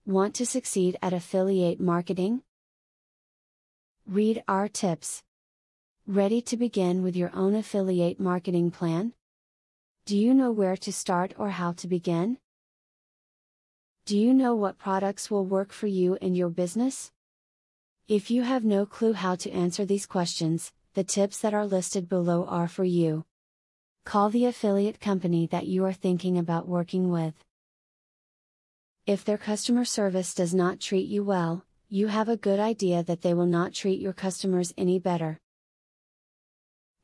Want to succeed at affiliate marketing? Read our tips. Ready to begin with your own affiliate marketing plan? Do you know where to start or how to begin? Do you know what products will work for you and your business? If you have no clue how to answer these questions, the tips that are listed below are for you. Call the affiliate company that you are thinking about working with. If their customer service does not treat you well, you have a good idea that they will not treat your customers any better.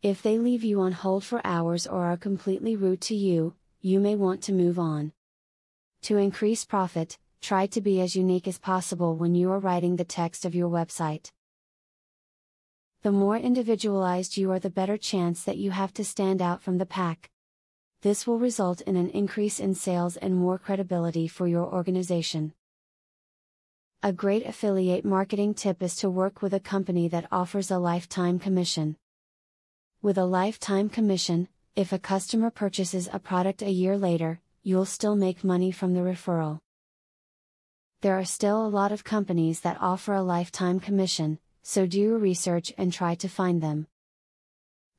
If they leave you on hold for hours or are completely rude to you, you may want to move on. To increase profit, try to be as unique as possible when you are writing the text of your website. The more individualized you are, the better chance that you have to stand out from the pack. This will result in an increase in sales and more credibility for your organization. A great affiliate marketing tip is to work with a company that offers a lifetime commission. With a lifetime commission, if a customer purchases a product a year later, you'll still make money from the referral. There are still a lot of companies that offer a lifetime commission, so do your research and try to find them.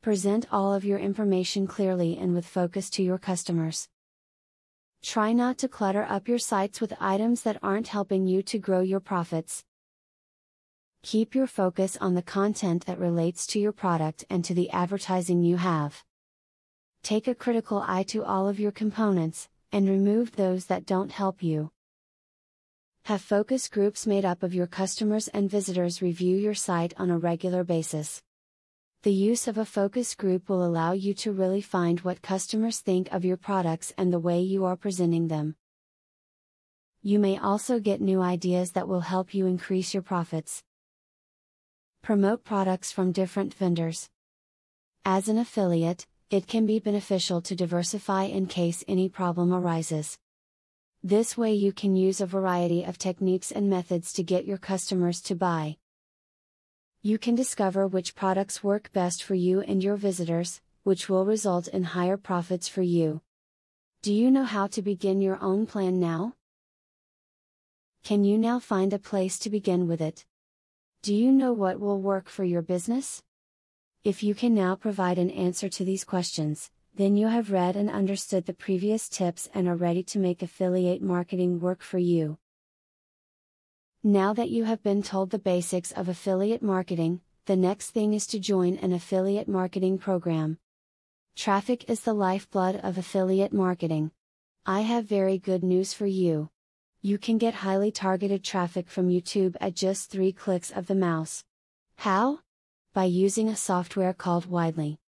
Present all of your information clearly and with focus to your customers. Try not to clutter up your sites with items that aren't helping you to grow your profits. Keep your focus on the content that relates to your product and to the advertising you have. Take a critical eye to all of your components, and remove those that don't help you. Have focus groups made up of your customers and visitors review your site on a regular basis. The use of a focus group will allow you to really find what customers think of your products and the way you are presenting them. You may also get new ideas that will help you increase your profits. Promote products from different vendors. As an affiliate, it can be beneficial to diversify in case any problem arises. This way you can use a variety of techniques and methods to get your customers to buy. You can discover which products work best for you and your visitors, which will result in higher profits for you. Do you know how to begin your own plan now? Can you now find a place to begin with it? Do you know what will work for your business? If you can now provide an answer to these questions, then you have read and understood the previous tips and are ready to make affiliate marketing work for you. Now that you have been told the basics of affiliate marketing, the next thing is to join an affiliate marketing program. Traffic is the lifeblood of affiliate marketing. I have very good news for you. You can get highly targeted traffic from YouTube at just 3 clicks of the mouse. How? By using a software called Widely.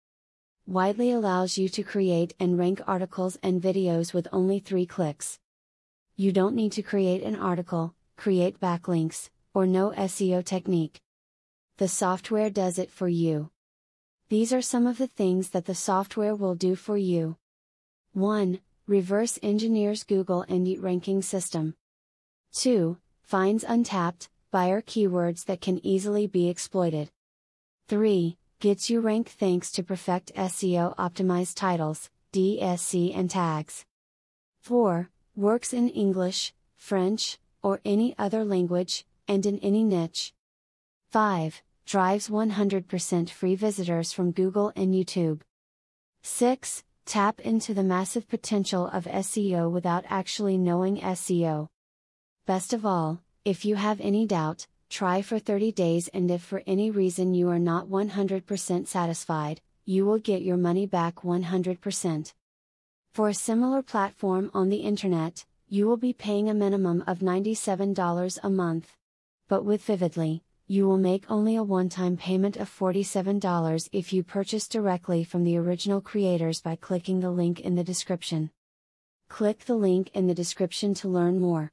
Widely allows you to create and rank articles and videos with only 3 clicks. You don't need to create an article, create backlinks, or know SEO technique. The software does it for you. These are some of the things that the software will do for you. 1. Reverse engineers Google Indie ranking system. 2. Finds untapped buyer keywords that can easily be exploited. 3. Gets you ranked thanks to perfect SEO optimized titles, DSC and tags. 4. Works in English, French, or any other language, and in any niche. 5. Drives 100% free visitors from Google and YouTube. 6. Tap into the massive potential of SEO without actually knowing SEO. Best of all, if you have any doubt, try for 30 days, and if for any reason you are not 100% satisfied, you will get your money back 100%. For a similar platform on the internet, you will be paying a minimum of $97 a month. But with Vividly, you will make only a one-time payment of $47 if you purchase directly from the original creators by clicking the link in the description. Click the link in the description to learn more.